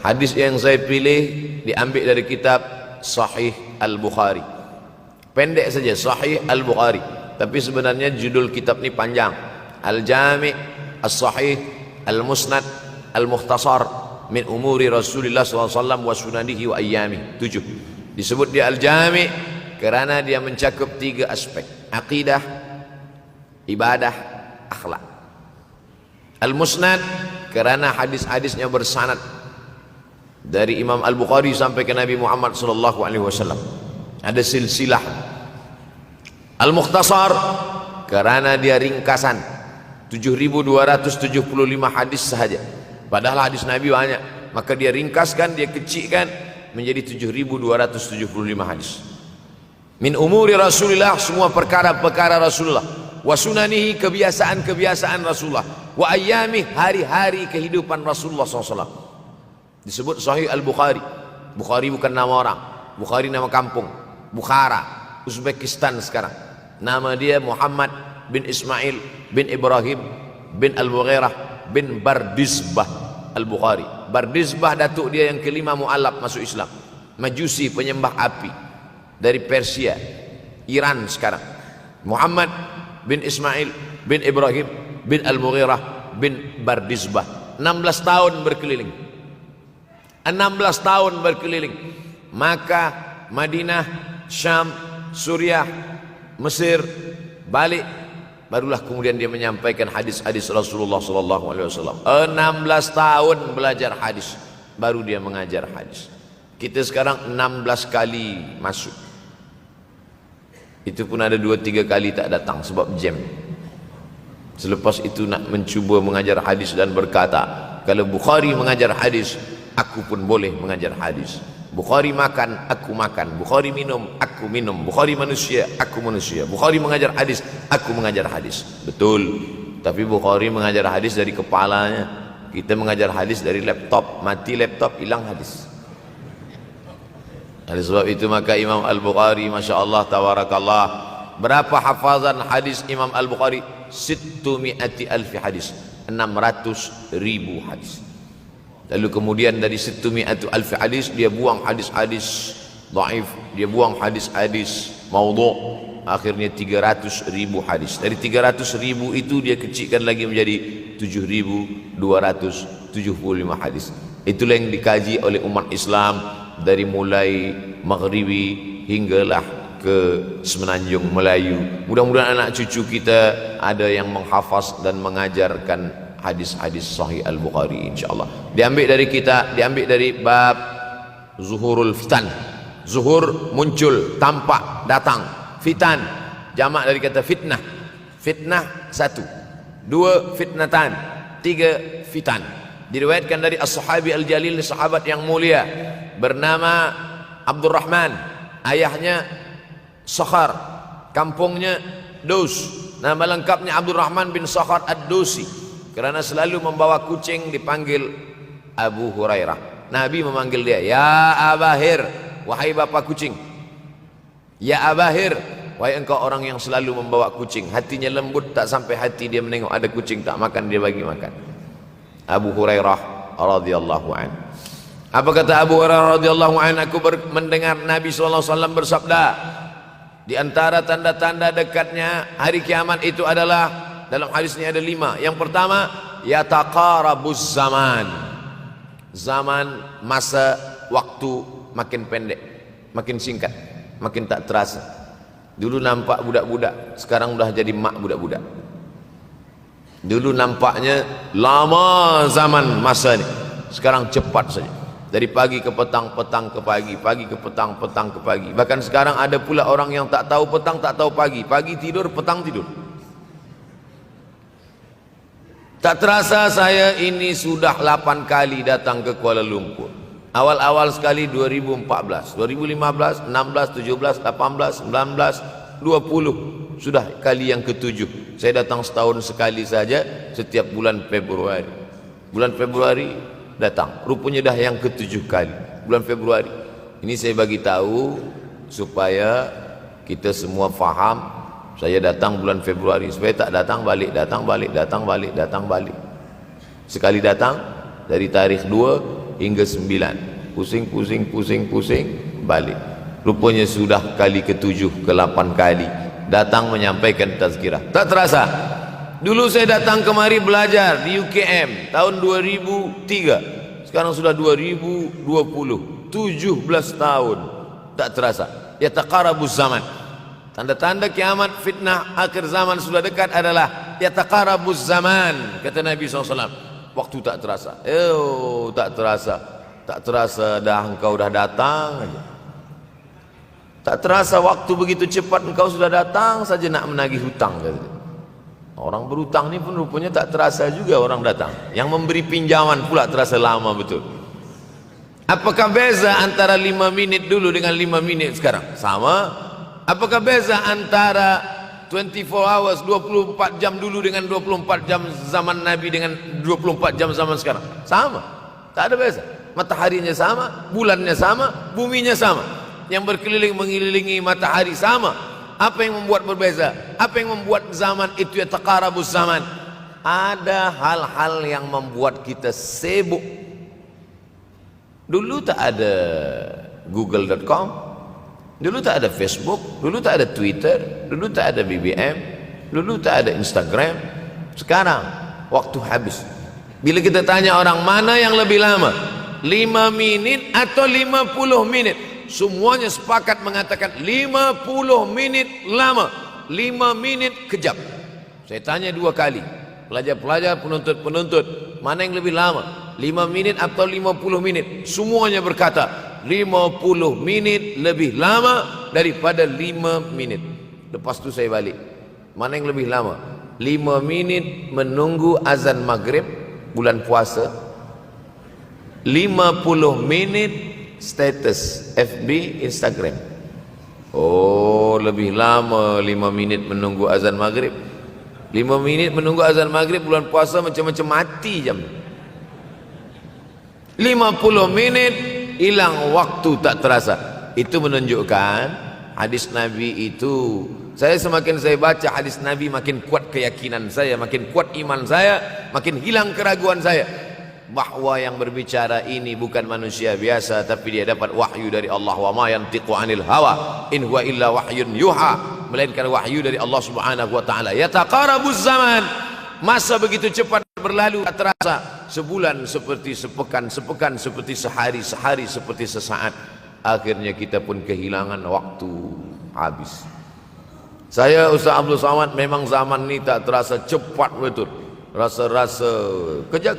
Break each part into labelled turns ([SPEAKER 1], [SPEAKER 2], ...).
[SPEAKER 1] Hadis yang saya pilih diambil dari kitab Sahih Al-Bukhari. Pendek saja, Sahih Al-Bukhari. Tapi sebenarnya judul kitab ini panjang. Al-Jami' As-Sahih Al-Musnad Al-Mukhtasar min umuri Rasulullah SAW wa sunanihi wa ayyami. 7. Disebut dia Al-Jami' kerana dia mencakup 3 aspek: akidah, ibadah, akhlak. Al-Musnad kerana hadis-hadisnya bersanad dari Imam Al-Bukhari sampai ke Nabi Muhammad SAW. Ada silsilah. Al-Mukhtasar kerana dia ringkasan 7.275 hadis sahaja, padahal hadis Nabi banyak, maka dia ringkaskan, dia kecilkan menjadi 7.275 hadis. Min umuri Rasulullah, semua perkara-perkara Rasulullah, wa sunanihi, kebiasaan-kebiasaan Rasulullah, wa ayyami, hari-hari kehidupan Rasulullah SAW. Disebut Sahih Al-Bukhari. Bukhari bukan nama orang, Bukhari nama kampung, Bukhara, Uzbekistan sekarang. Nama dia Muhammad bin Ismail bin Ibrahim bin Al-Mughirah bin Bardizbah Al-Bukhari. Bardizbah datuk dia yang kelima mu'alaf masuk Islam, Majusi, penyembah api, dari Persia, Iran sekarang. Muhammad bin Ismail bin Ibrahim bin Al-Mughirah bin Bardizbah. 16 tahun berkeliling, 16 tahun berkeliling Makkah, Madinah, Syam, Suriah, Mesir, balik, barulah kemudian dia menyampaikan hadis-hadis Rasulullah SAW. 16 tahun belajar hadis, baru dia mengajar hadis. Kita sekarang 16 kali masuk, itu pun ada 2-3 kali tak datang sebab jam. Selepas itu nak mencuba mengajar hadis dan berkata, kalau Bukhari mengajar hadis, aku pun boleh mengajar hadis. Bukhari makan, aku makan. Bukhari minum, aku minum. Bukhari manusia, aku manusia. Bukhari mengajar hadis, aku mengajar hadis. Betul, tapi Bukhari mengajar hadis dari kepalanya, kita mengajar hadis dari laptop. Mati laptop, hilang hadis. Oleh sebab itu maka Imam Al-Bukhari, Masya Allah, Tabarakallah, berapa hafazan hadis Imam Al-Bukhari? 600,000 hadis, 600,000 hadis. Lalu kemudian dari 600,000 hadis dia buang hadis-hadis dhaif, dia buang hadis-hadis maudhu', akhirnya 300,000 hadis. Dari 300,000 itu dia kecilkan lagi menjadi 7.275 hadis. Itulah yang dikaji oleh umat Islam dari mulai maghribi hinggalah ke semenanjung Melayu. Mudah-mudahan anak cucu kita ada yang menghafaz dan mengajarkan hadis-hadis Sahih Al-Bukhari, insyaallah. Diambil dari kita, diambil dari bab zuhurul fitan. Zuhur, muncul, tampak, datang. Fitan, jamak dari kata fitnah. Fitnah 1, 2 fitnatan, 3 fitan. Diriwayatkan dari as-sahabi al-jalil, sahabat yang mulia bernama Abdurrahman, ayahnya Sakhar, kampungnya Dus. Nama lengkapnya Abdurrahman bin Sakhar Ad-Dusi. Kerana selalu membawa kucing dipanggil Abu Hurairah. Nabi memanggil dia, ya Abahir, wahai bapak kucing. Ya Abahir, wahai engkau orang yang selalu membawa kucing. Hatinya lembut, tak sampai hati dia menengok ada kucing tak makan, dia bagi makan. Abu Hurairah radhiyallahu an. Apa kata Abu Hurairah radhiyallahu an? Aku mendengar Nabi SAW bersabda, di antara tanda-tanda dekatnya hari kiamat itu adalah, dalam hadis ini ada 5. Yang pertama, yataqarabuz zaman. Zaman, masa, waktu makin pendek, makin singkat, makin tak terasa. Dulu nampak budak-budak, sekarang sudah jadi mak budak-budak. Dulu nampaknya lama zaman masa ini, sekarang cepat saja. Dari pagi ke petang, petang ke pagi, pagi ke petang, petang ke pagi. Bahkan sekarang ada pula orang yang tak tahu petang, tak tahu pagi. Pagi tidur, petang tidur. Tak terasa saya ini sudah 8 kali datang ke Kuala Lumpur. Awal-awal sekali 2014, 2015, 16, 17, 18, 19, 20. Sudah kali yang ke-7. Saya datang setahun sekali saja, setiap bulan Februari. Bulan Februari datang. Rupanya dah yang ke-7 kali. Bulan Februari. Ini saya bagi tahu supaya kita semua faham. Saya datang bulan Februari, supaya tak datang balik, datang balik, datang balik, datang balik. Sekali datang dari tarikh 2 hingga 9. Pusing, balik. Rupanya sudah kali ke-7, ke-8 kali datang menyampaikan tazkirah. Tak terasa, dulu saya datang kemari belajar di UKM tahun 2003, sekarang sudah 2020, 17 tahun. Tak terasa. Yataqarabuz zaman. Tanda-tanda kiamat, fitnah akhir zaman sudah dekat adalah yataqarabuz zaman, kata Nabi SAW. Waktu tak terasa. Tak terasa dah engkau dah datang aja. Tak terasa waktu begitu cepat engkau sudah datang saja nak menagih hutang. Orang berhutang ni pun rupanya tak terasa juga orang datang. Yang memberi pinjaman pula terasa lama betul. Apakah beza antara 5 minit dulu dengan 5 minit sekarang? Sama. Apakah beza antara 24 hours, 24 jam dulu dengan 24 jam zaman Nabi dengan 24 jam zaman sekarang? Sama. Tak ada beza. Mataharinya sama, bulannya sama, buminya sama. Yang berkeliling mengelilingi matahari sama. Apa yang membuat berbeza? Apa yang membuat zaman itu yataqarabuz zaman? Ada hal-hal yang membuat kita sibuk. Dulu tak ada google.com, dulu tak ada Facebook, dulu tak ada Twitter, dulu tak ada BBM, dulu tak ada Instagram. Sekarang waktu habis. Bila kita tanya orang mana yang lebih lama, 5 minit atau 50 menit, semuanya sepakat mengatakan 50 menit lama, 5 menit kejap. Saya tanya 2 kali, pelajar-pelajar, penuntut-penuntut, mana yang lebih lama, 5 menit atau 50 menit? Semuanya berkata 50 menit lebih lama daripada 5 menit. Lepas tu saya balik, mana yang lebih lama? 5 menit menunggu azan maghrib bulan puasa, 50 menit status FB, Instagram. Oh, lebih lama 5 minit menunggu azan maghrib. 5 minit menunggu azan maghrib bulan puasa macam-macam mati jam. 50 menit hilang waktu tak terasa. Itu menunjukkan hadis Nabi itu, semakin saya baca hadis Nabi, makin kuat keyakinan saya, makin kuat iman saya, makin hilang keraguan saya bahwa yang berbicara ini bukan manusia biasa, tapi dia dapat wahyu dari Allah. Wa ma yantiqu anil hawa in huwa illa wahyun yuha, melainkan wahyu dari Allah Subhanahu wa taala. Yataqarabuz zaman, masa begitu cepat berlalu tak terasa. Sebulan seperti sepekan, sepekan seperti sehari, sehari seperti sesaat. Akhirnya kita pun kehilangan waktu, habis. Saya Ustaz Abdul Somad, memang zaman ini tak terasa cepat betul. Rasa-rasa kejap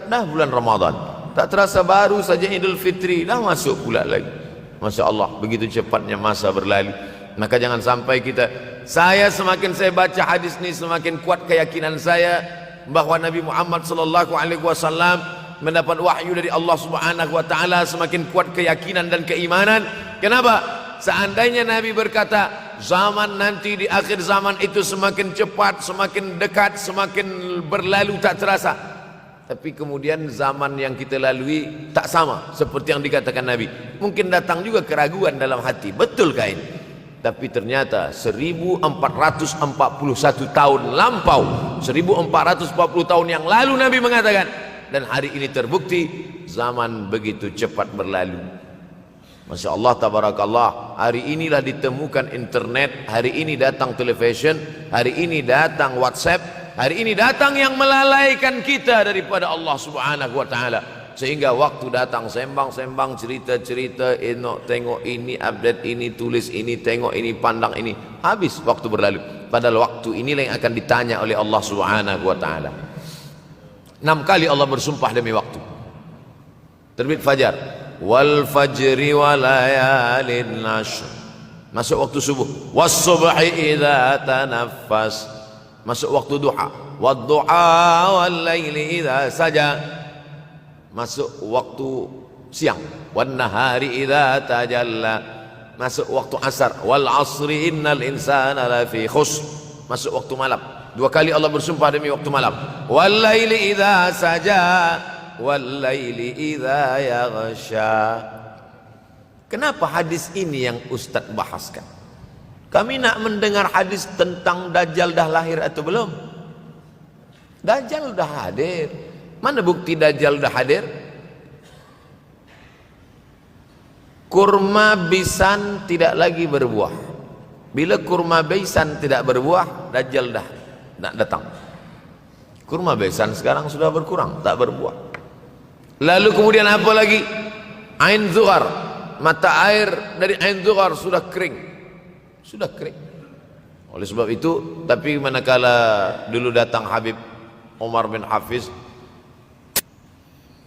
[SPEAKER 1] dah bulan Ramadan, tak terasa baru saja Idul Fitri dah masuk pula lagi. Masya Allah, begitu cepatnya masa berlalu. Maka jangan sampai kita, semakin saya baca hadis ini, semakin kuat keyakinan saya bahwa Nabi Muhammad sallallahu alaihi wasallam mendapat wahyu dari Allah Subhanahu wa taala. Semakin kuat keyakinan dan keimanan. Kenapa? Seandainya Nabi berkata zaman nanti di akhir zaman itu semakin cepat, semakin dekat, semakin berlalu tak terasa, tapi kemudian zaman yang kita lalui tak sama seperti yang dikatakan Nabi. Mungkin datang juga keraguan dalam hati, betulkah ini? Tapi ternyata 1441 tahun lampau, 1440 tahun yang lalu Nabi mengatakan, dan hari ini terbukti zaman begitu cepat berlalu. Masya Allah, tabarakallah. Hari inilah ditemukan internet, hari ini datang television, hari ini datang WhatsApp, hari ini datang yang melalaikan kita daripada Allah Subhanahu wa taala. Sehingga waktu datang sembang-sembang, cerita-cerita, tengok ini, update ini, tulis ini, tengok ini, pandang ini, habis waktu berlalu. Padahal waktu inilah yang akan ditanya oleh Allah Subhanahu wa taala. 6 kali Allah bersumpah demi waktu. Terbit fajar, wal fajri wa layalin nashr, masuk waktu subuh. Was subhi idza tanaffas, masuk waktu duha. Wad duha wal laili idza saja, masuk waktu siang. Wan nahari idza tajalla, masuk waktu asar. Wal asri innal insana lafi khusr, masuk waktu malam. 2 kali Allah bersumpah demi waktu malam. Wal laili idza saja, wal laili idza yaghsha. Kenapa hadis ini yang Ustaz bahaskan? Kami nak mendengar hadis tentang Dajjal dah lahir atau belum? Dajjal dah hadir. Mana bukti Dajjal dah hadir? kurma bisan tidak lagi berbuah. Bila kurma bisan tidak berbuah, Dajjal dah nak datang. Kurma bisan sekarang sudah berkurang, tak berbuah. Lalu kemudian apa lagi? Ain Zughar, mata air dari Ain Zughar sudah kering. Sudah kering. Oleh sebab itu, tapi manakala dulu datang Habib Umar bin Hafiz,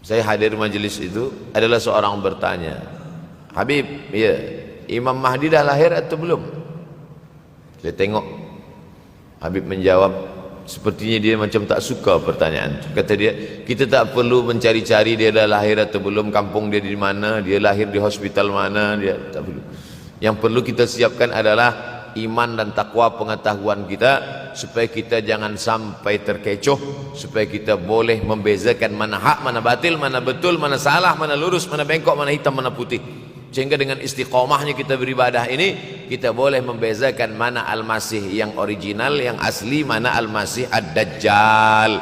[SPEAKER 1] saya hadir majelis itu, adalah seorang bertanya, Habib, ya, Imam Mahdi dah lahir atau belum? Saya tengok Habib menjawab, sepertinya dia macam tak suka pertanyaan. Kata dia, kita tak perlu mencari-cari dia dah lahir atau belum, kampung dia di mana, dia lahir di hospital mana, dia tak perlu. Yang perlu kita siapkan adalah iman dan takwa pengetahuan kita, supaya kita jangan sampai terkecoh, supaya kita boleh membezakan mana hak, mana batil, mana betul, mana salah, mana lurus, mana bengkok, mana hitam, mana putih. Sehingga dengan istiqomahnya kita beribadah ini, kita boleh membezakan mana Al-Masih yang original, yang asli, mana Al-Masih Ad-Dajjal.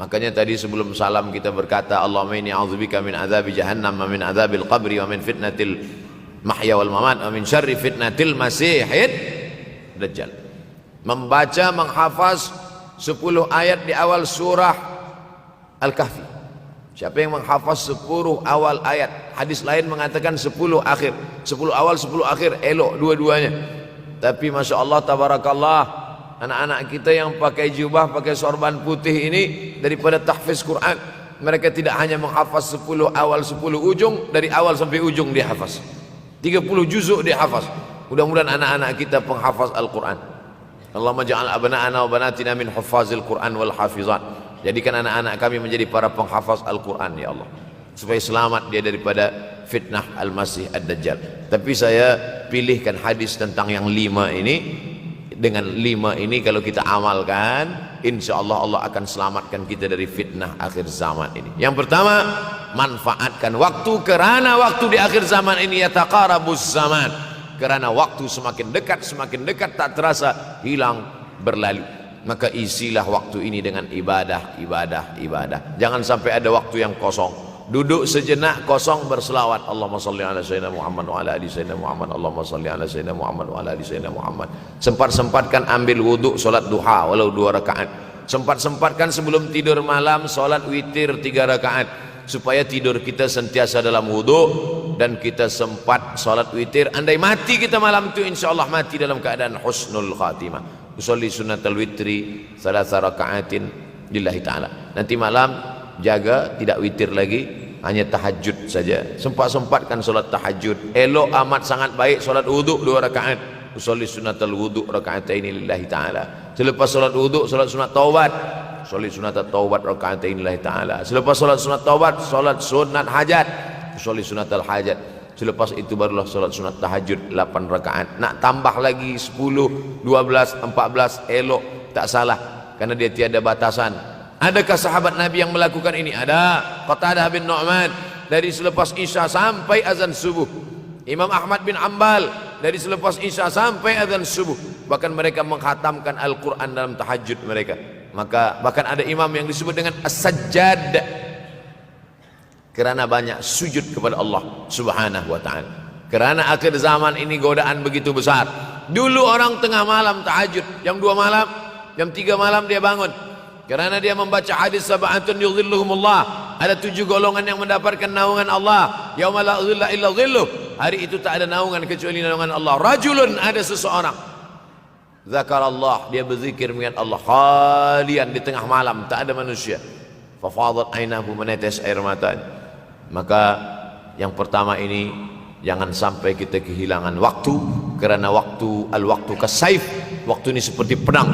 [SPEAKER 1] Makanya tadi sebelum salam kita berkata, Allahumma inni a'udzubika min azabi jahannam wa min azabil qabri wa min fitnatil mahya wal mamat wa min syarri fitnatil masihid Dajjal. Membaca, menghafaz 10 ayat di awal surah Al-Kahfi. Siapa yang menghafaz 10 awal ayat, hadis lain mengatakan 10 akhir, 10 awal 10 akhir, elok dua-duanya. Tapi Masya Allah, tabarakallah, anak-anak kita yang pakai jubah, pakai sorban putih ini, daripada tahfiz Quran, mereka tidak hanya menghafaz 10 awal 10 ujung, dari awal sampai ujung dia hafaz, 30 juzuk dia hafaz. Mudah-mudahan anak-anak kita penghafaz Al-Quran. Allahumma ja'al abna'ana wa banatina min huffazil Quran wal hafizat. Jadikan anak-anak kami menjadi para penghafaz Al-Quran, ya Allah, supaya selamat dia daripada fitnah Al-Masih Ad-Dajjal. Tapi saya pilihkan hadis tentang yang 5 ini. Dengan 5 ini kalau kita amalkan, insya Allah Allah akan selamatkan kita dari fitnah akhir zaman ini. Yang pertama, manfaatkan waktu, kerana waktu di akhir zaman ini yataqarabuz zaman, kerana waktu semakin dekat tak terasa, hilang, berlalu. Maka isilah waktu ini dengan ibadah. Jangan sampai ada waktu yang kosong. Duduk sejenak kosong, berselawat, Allahumma salli ala sayyidina Muhammad wa ala ali sayyidina Muhammad, Allahumma salli ala sayyidina Muhammad wa ala ali sayyidina Muhammad. Sempat-sempatkan ambil wuduk, solat duha walau 2 rakaat. Sempat-sempatkan sebelum tidur malam solat witir 3 rakaat, supaya tidur kita sentiasa dalam wuduk, dan kita sempat salat witir. Andai mati kita malam itu, insyaallah mati dalam keadaan husnul khatimah. Usolli sunnatal witri 3 rakaatin lillahi ta'ala. Nanti malam jaga tidak witir lagi, hanya tahajud saja. Sempat-sempatkan salat tahajud. Elok amat sangat baik salat wuduk 2 rakaat. Usolli sunnatal wuduk rakaatain lillahi ta'ala. Selepas salat wuduk, salat sunat taubat. Salat sunat taubat rakaatain lillahi ta'ala. Selepas salat sunat taubat, salat sunat hajat. Salat sunat al-hajat. Selepas itu barulah salat sunat tahajud 8 rakaat. Nak tambah lagi 10, 12, 14, elok, tak salah, karena dia tiada batasan. Adakah sahabat Nabi yang melakukan ini? Ada. Qatadah bin Nu'man, dari selepas Isya sampai azan subuh. Imam Ahmad bin Ambal, dari selepas Isya sampai azan subuh. Bahkan mereka menghatamkan Al-Quran dalam tahajud mereka. Maka bahkan ada imam yang disebut dengan As-Sajjad, kerana banyak sujud kepada Allah Subhanahu wa ta'ala. Kerana akhir zaman ini godaan begitu besar. Dulu orang tengah malam tahajud, jam 2 malam, jam 3 malam dia bangun, kerana dia membaca hadis sab'atun yudhilluhumullah. Ada 7 golongan yang mendapatkan naungan Allah, yauma la dhilla illa dhilluh. Hari itu tak ada naungan kecuali naungan Allah. Rajulun, ada seseorang, zakarallah, dia berzikir mengingat Allah, khalian, di tengah malam tak ada manusia, fafadat ainahu, menetes air matanya. Maka yang pertama ini, jangan sampai kita kehilangan waktu, kerana waktu, al-waktu kasaif, waktu ini seperti pedang.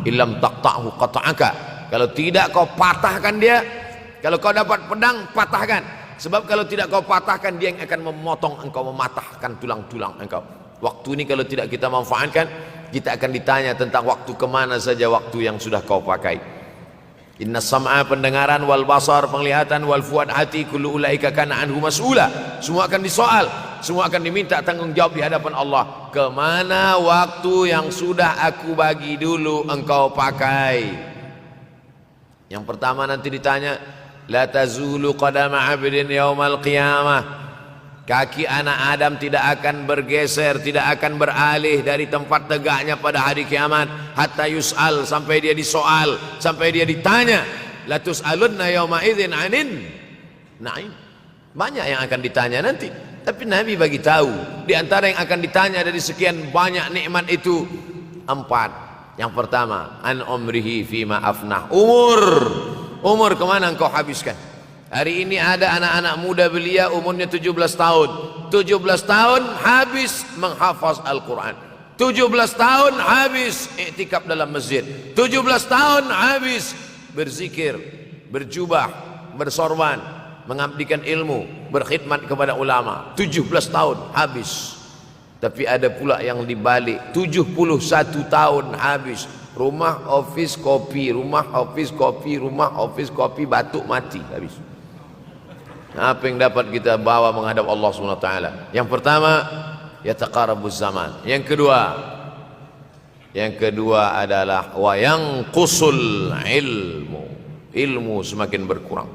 [SPEAKER 1] Illam taqta'hu qata'aka, kalau tidak kau patahkan dia. Kalau kau dapat pedang, patahkan. Sebab kalau tidak kau patahkan, dia yang akan memotong engkau, mematahkan tulang-tulang engkau. Waktu ini kalau tidak kita manfaatkan, kita akan ditanya tentang waktu, kemana saja waktu yang sudah kau pakai. Inna sam'a, pendengaran, wal basar, penglihatan, wal fuad, hati, kullu ulaika kana anhu mas'ula. Semua akan disoal, semua akan diminta tanggung jawab di hadapan Allah. Kemana waktu yang sudah aku bagi dulu engkau pakai? Yang pertama nanti ditanya, la tazulu qadama 'abdin yaumal qiyamah. Kaki anak Adam tidak akan bergeser, tidak akan beralih dari tempat tegaknya pada hari kiamat hatta yus'al, sampai dia disoal, sampai dia ditanya. La tus'alunna yauma idzin 'anin na'im. Banyak yang akan ditanya nanti, tapi Nabi bagi tahu di antara yang akan ditanya dari sekian banyak nikmat itu 4. Yang pertama, an umrihi fima afnah. Umur kemana engkau habiskan? Hari ini ada anak-anak muda belia umurnya 17 tahun. 17 tahun habis menghafaz Al-Quran. 17 tahun habis iktikaf dalam masjid. 17 tahun habis berzikir, berjubah, bersorban, mengabdikan ilmu, berkhidmat kepada ulama. 17 tahun habis. Tapi ada pula yang dibalik, 71 tahun habis. Rumah, office, kopi, rumah, office, kopi, rumah, office, kopi, batuk, mati, habis. Apa yang dapat kita bawa menghadap Allah SWT? Yang pertama, yataqarabuz zaman. Yang kedua adalah wa yanqusul ilmu. Ilmu semakin berkurang.